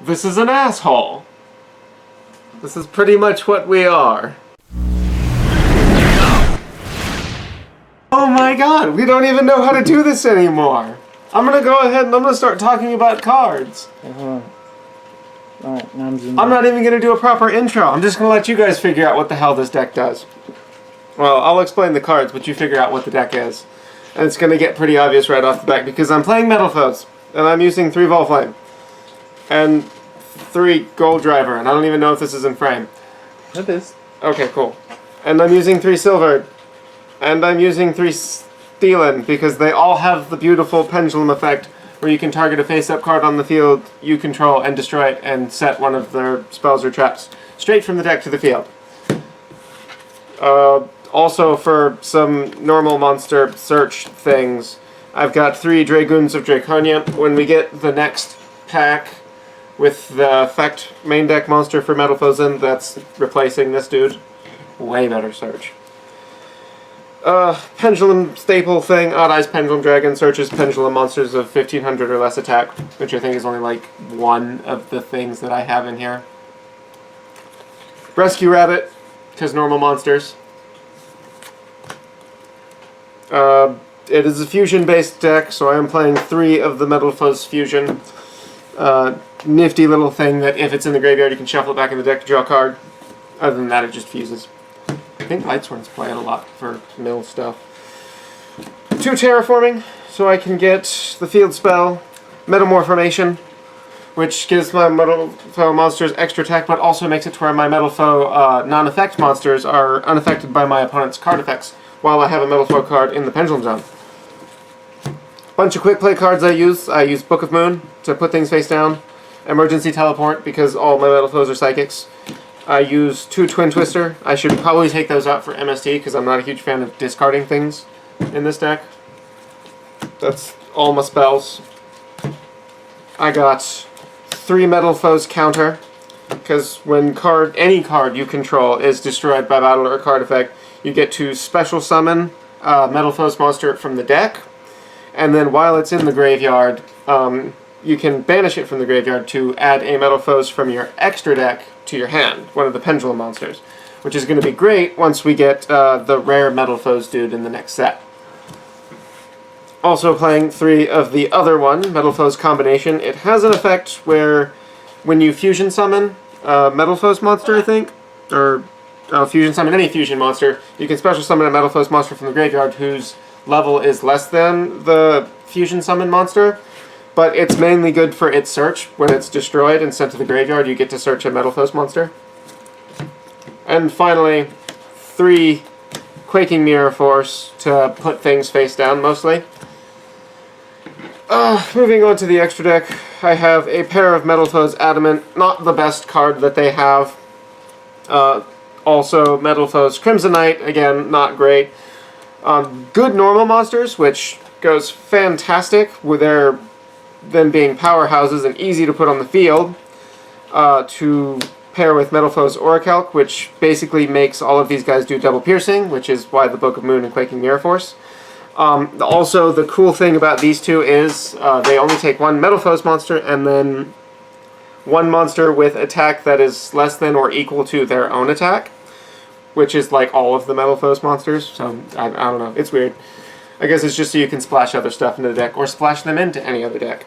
This is an asshole. This is pretty much what we are. Oh my god, we don't even know how to do this anymore. I'm gonna go ahead and I'm gonna start talking about cards. Alright, now I'm not even gonna do a proper intro. I'm just gonna let you guys figure out what the hell this deck does. Well, I'll explain the cards, but you figure out what the deck is. And it's gonna get pretty obvious right off the bat because I'm playing Metalfoes. And I'm using 3 Volflame. And 3 Gold Driver, and I don't even know if this is in frame. It is. Okay, cool. And I'm using 3 Silver. And I'm using 3 Steelin because they all have the beautiful pendulum effect where you can target a face-up card on the field you control and destroy it and set one of their spells or traps straight from the deck to the field. Also, for some normal monster search things, I've got 3 Dragoons of Draconia. When we get the next pack with the effect main deck monster for Metalfoes in, that's replacing this dude. Way better search. Pendulum staple thing, Odd Eyes Pendulum Dragon searches pendulum monsters of 1500 or less attack, which I think is only like one of the things that I have in here. Rescue Rabbit, because normal monsters. It is a fusion-based deck, so I am playing 3 of the Metalfoes fusion. Nifty little thing that if it's in the graveyard you can shuffle it back in the deck to draw a card. Other than that, it just fuses. I think Lightsworn's play it a lot for mill stuff. 2 Terraforming, so I can get the field spell Metamorphomation, which gives my Metalfoe monsters extra attack, but also makes it to where my Metalfoe non-effect monsters are unaffected by my opponent's card effects, while I have a Metalfoe card in the Pendulum Zone. Bunch of quick play cards I use. I use Book of Moon to put things face down. Emergency Teleport, because all my Metalfoes are psychics. I use 2 Twin Twister. I should probably take those out for MST, because I'm not a huge fan of discarding things in this deck. That's all my spells. I got 3 Metalfoes counter, because when any card you control is destroyed by battle or card effect, you get to special summon Metalfoes monster from the deck, and then while it's in the graveyard, you can banish it from the graveyard to add a Metalfoes from your extra deck to your hand, one of the Pendulum monsters, which is going to be great once we get the rare Metalfoes dude in the next set. Also playing 3 of the other one, Metalfoes Combination. It has an effect where when you fusion summon a Metalfoes monster, I think, or fusion summon any fusion monster, you can special summon a Metalfoes monster from the graveyard whose level is less than the fusion summon monster, but it's mainly good for its search. When it's destroyed and sent to the graveyard, you get to search a Metalfoes monster. And finally, 3 Quaking Mirror Force to put things face down, mostly. Moving on to the extra deck, I have a pair of Metalfoes Adamant, not the best card that they have. Also, Metalfoes Crimsonite, again, not great. Good normal monsters, which goes fantastic with them being powerhouses and easy to put on the field, to pair with Metalfoes Orichalc, which basically makes all of these guys do double piercing, which is why the Book of Moon and Quaking Mirror Force. Also, the cool thing about these 2 is they only take 1 Metalfoes monster and then 1 monster with attack that is less than or equal to their own attack, which is like all of the Metalfoes monsters, so I don't know, it's weird. I guess it's just so you can splash other stuff into the deck, or splash them into any other deck.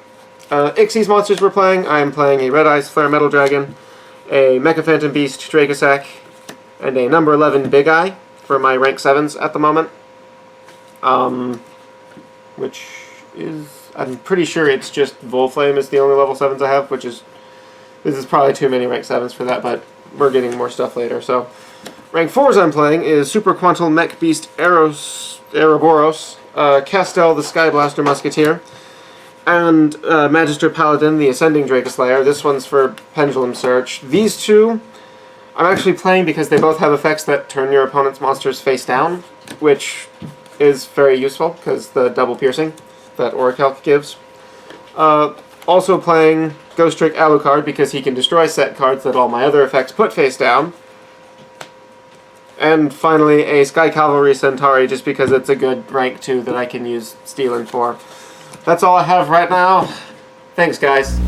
Ixies monsters we're playing. I am playing a Red Eyes Flare Metal Dragon, a Mecha Phantom Beast Dracosac, and a number 11 Big Eye for my rank 7s at the moment. Which is, I'm pretty sure it's just Volflame is the only level 7s I have, this is probably too many rank 7s for that, but we're getting more stuff later, so. Rank 4s I'm playing is Super Quantal Mech Beast Eroboros, Castel the Skyblaster Musketeer, and Magister Paladin the Ascending Dracoslayer. This one's for Pendulum Search. These 2 I'm actually playing because they both have effects that turn your opponent's monsters face down, which is very useful because the double piercing that Orichalc gives. Also playing Ghost Trick Alucard because he can destroy set cards that all my other effects put face down. And finally, a Sky Cavalry Centauri, just because it's a good rank 2 that I can use Steelin for. That's all I have right now. Thanks, guys.